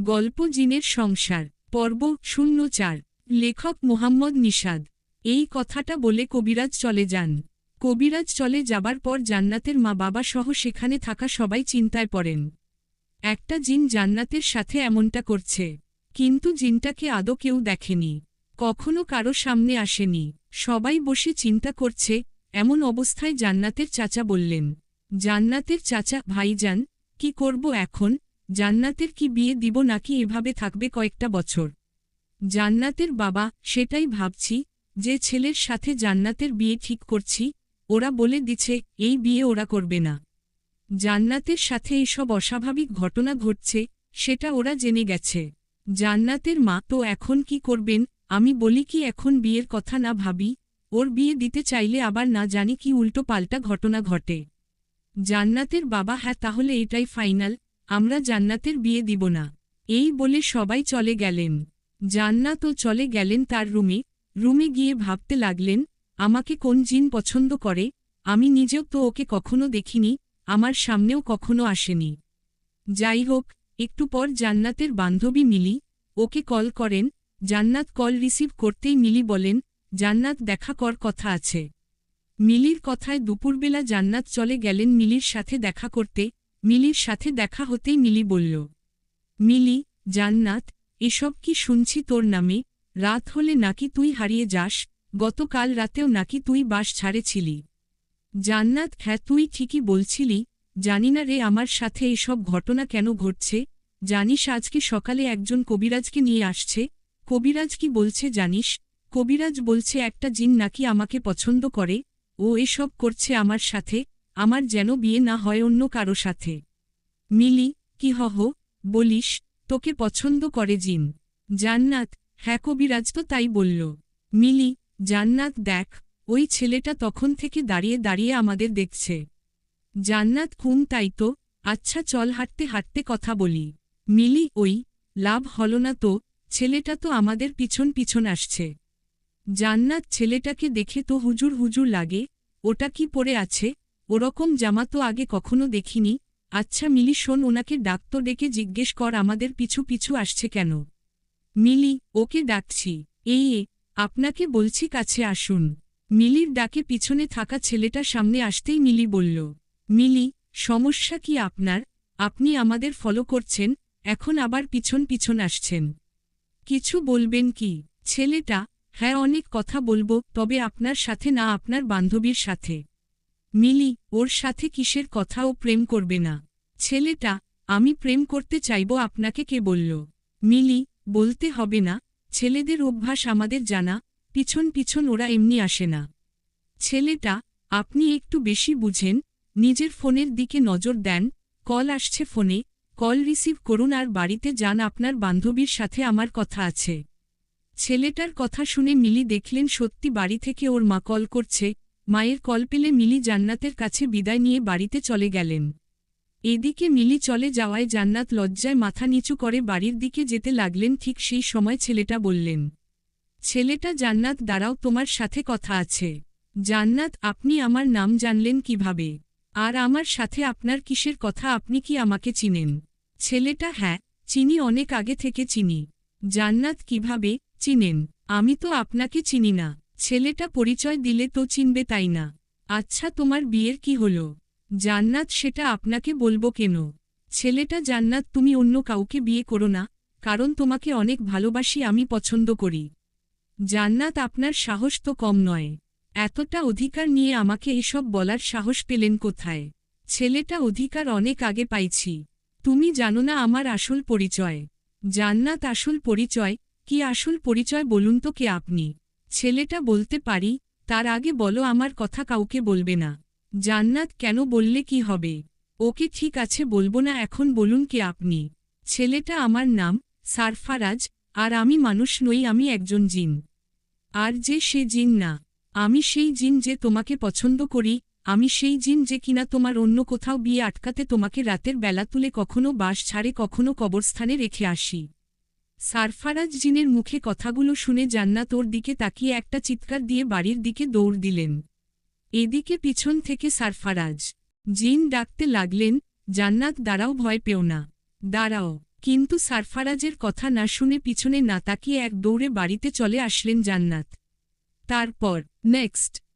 গল্প জিনের সংসার পর্ব ০৪ লেখক মোহাম্মদ নিশাদ। এই কথাটা বলে কবিরাজ চলে যান। কবিরাজ চলে যাবার পর জান্নাতের মা বাবা সহ সেখানে থাকা সবাই চিন্তায় পড়েন। একটা জিন জান্নাতের সাথে এমনটা করছে, কিন্তু জিনটাকে আদৌ কেউ দেখেনি, কখনো কারো সামনে আসেনি। সবাই বসে চিন্তা করছে, এমন অবস্থায় জান্নাতের চাচা বললেন, জান্নাতের চাচা, ভাইজান, কি করব এখন? জান্নাতের কি বিয়ে দিব নাকি এভাবে থাকবে কয়েকটা বছর? জান্নাতের বাবা, সেটাই ভাবছি, যে ছেলের সাথে জান্নাতের বিয়ে ঠিক করছি, ওরা বলে দিচ্ছে এই বিয়ে ওরা করবে না। জান্নাতের সাথে এসব অস্বাভাবিক ঘটনা ঘটছে, সেটা ওরা জেনে গেছে। জান্নাতের মা, তো এখন কি করবেন? আমি বলি কি এখন বিয়ের কথা না ভাবি? ওর বিয়ে দিতে চাইলে আবার না জানি কি উল্টো পাল্টা ঘটনা ঘটে। জান্নাতের বাবা, হ্যাঁ তাহলে এটাই ফাইনাল, আমরা জান্নাতের বিয়ে দিব না। এই বলে সবাই চলে গেলেন। জান্নাতও চলে গেলেন তার রুমে গিয়ে ভাবতে লাগলেন, আমাকে কোন জিন পছন্দ করে? আমি নিজেও তো ওকে কখনো দেখিনি, আমার সামনেও কখনো আসেনি। যাই হোক, একটু পর জান্নাতের বান্ধবী মিলি ওকে কল করেন। জান্নাত কল রিসিভ করতেই মিলি বলেন, জান্নাত, দেখা কর, কথা আছে। মিলির কথায় দুপুরবেলা জান্নাত চলে গেলেন মিলির সাথে দেখা করতে। মিলির সাথে দেখা হতেই মিলি বলল, মিলি, জান্নাত, এসব কি শুনছি তোর নামে? রাত হলে নাকি তুই হারিয়ে যাস, গতকাল রাতেও নাকি তুই বাস ছাড়েছিলি। জান্নাত, হ্যাঁ তুই ঠিকই বলছিলি, জানি না রে আমার সাথে এসব ঘটনা কেন ঘটছে। জানিস আজকে সকালে একজন কবিরাজকে নিয়ে আসছে। কবিরাজ কি বলছে জানিস? কবিরাজ বলছে একটা জিন নাকি আমাকে পছন্দ করে, ও এসব করছে আমার সাথে, আমার যেন বিয়ে না হয় অন্য কারো সাথে। মিলি, কি বলিস? তোকে পছন্দ করে জিন? জান্নাত, হ্যাঁ কবিরাজ তো তাই বলল। মিলি, জান্নাত দেখ, ওই ছেলেটা তখন থেকে দাঁড়িয়ে দাঁড়িয়ে আমাদের দেখছে। জান্নাত, তাই তো, আচ্ছা চল হাঁটতে হাঁটতে কথা বলি। মিলি, ওই, লাভ হলো না তো, ছেলেটা তো আমাদের পিছন পিছন আসছে। জান্নাত, ছেলেটাকে দেখে তো হুজুর হুজুর লাগে, ওটা কি পরে আছে? ওরকম জামা তো আগে কখনো দেখিনি। আচ্ছা মিলি শোন, ওনাকে ডাকতো, ডেকে জিজ্ঞেস কর আমাদের পিছু পিছু আসছে কেন। মিলি, ওকে ডাকছি। এই আপনাকে বলছি কাছে আসুন। মিলির ডাকে পিছনে থাকা ছেলেটা সামনে আসতেই মিলি বলল, মিলি, সমস্যা কি আপনার? আপনি আমাদের ফলো করছেন, এখন আবার পিছন পিছন আসছেন। কিছু বলবেন কি? ছেলেটা, হ্যাঁ অনেক কথা বলবো, তবে আপনার সাথে না, আপনার বান্ধবীর সাথে। মিলি, ওর সাথে কিসের কথা? ও প্রেম করবে না। ছেলেটা, আমি প্রেম করতে চাইব, আপনাকে কে বলল? মিলি, বলতে হবে না, ছেলেদের অভ্যাস আমাদের জানা, পিছন পিছন ওরা এমনি আসে না। ছেলেটা, আপনি একটু বেশি বুঝেন, নিজের ফোনের দিকে নজর দেন, কল আসছে ফোনে, কল রিসিভ করুন আর বাড়িতে যান, আপনার বান্ধবীর সাথে আমার কথা আছে। ছেলেটার কথা শুনে মিলি দেখলেন সত্যি বাড়ি থেকে ওর মা কল করছে। মায়ের কল পেলে মিলি জান্নাতের কাছে বিদায় নিয়ে বাড়িতে চলে গেলেন। এদিকে মিলি চলে যাওয়ায় জান্নাত লজ্জায় মাথা নিচু করে বাড়ির দিকে যেতে লাগলেন। ঠিক সেই সময় ছেলেটা বললেন, ছেলেটা, জান্নাত দাঁড়াও, তোমার সাথে কথা আছে। জান্নাত, আপনি আমার নাম জানলেন কিভাবে? আর আমার সাথে আপনার কিসের কথা? আপনি কি আমাকে চিনেন? ছেলেটা, হ্যাঁ চিনি, অনেক আগে থেকে চিনি। জান্নাত, কিভাবে চিনেন? আমি তো আপনাকে চিনি না। ছেলেটা, পরিচয় দিলে তো চিনবে তাই না? আচ্ছা তোমার বিয়ের কি হলো? জান্নাত, সেটা আপনাকে বলবো কেন? ছেলেটা, জান্নাত তুমি অন্য কাউকে বিয়ে করো না, কারণ তোমাকে অনেক ভালোবাসি, আমি পছন্দ করি। জান্নাত, আপনার সাহস তো কম নয়, এতটা অধিকার নিয়ে আমাকে এসব বলার সাহস পেলেন কোথায়? ছেলেটা, অধিকার অনেক আগে পাইছি, তুমি জানো না আমার আসল পরিচয়। জান্নাত, আসল পরিচয়? কি আসল পরিচয় বলুন তো, কে আপনি? ছেলেটা, বলতে পারি, তার আগে বলো আমার কথা কাউকে বলবে না। জান্নাত, কেন, বললে কি হবে? ওকে ঠিক আছে বলবো না, এখন বলুন কে আপনি? ছেলেটা, আমার নাম সারফারাজ, আর আমি মানুষ নই, আমি একজন জিন। আর যে সে জিন না, আমি সেই জিন যে তোমাকে পছন্দ করি, আমি সেই জিন যে কিনা তোমার অন্য কোথাও বিয়ে আটকাতে তোমাকে রাতের বেলা তুলে কখনো বাস ছাড়ে কখনো কবরস্থানে রেখে আসি। সারফারাজ জিনের মুখে কথাগুলো শুনে জান্নাত ওর দিকে তাকিয়ে একটা চিৎকার দিয়ে বাড়ির দিকে দৌড় দিলেন। এদিকে পিছন থেকে সারফারাজ জিন ডাকতে লাগলেন, জান্নাত দাঁড়াও, ভয় পেও না। দাঁড়াও, কিন্তু সারফারাজের কথা না শুনে পিছনে না তাকিয়ে এক দৌড়ে বাড়িতে চলে আসলেন জান্নাত। তারপর নেক্সট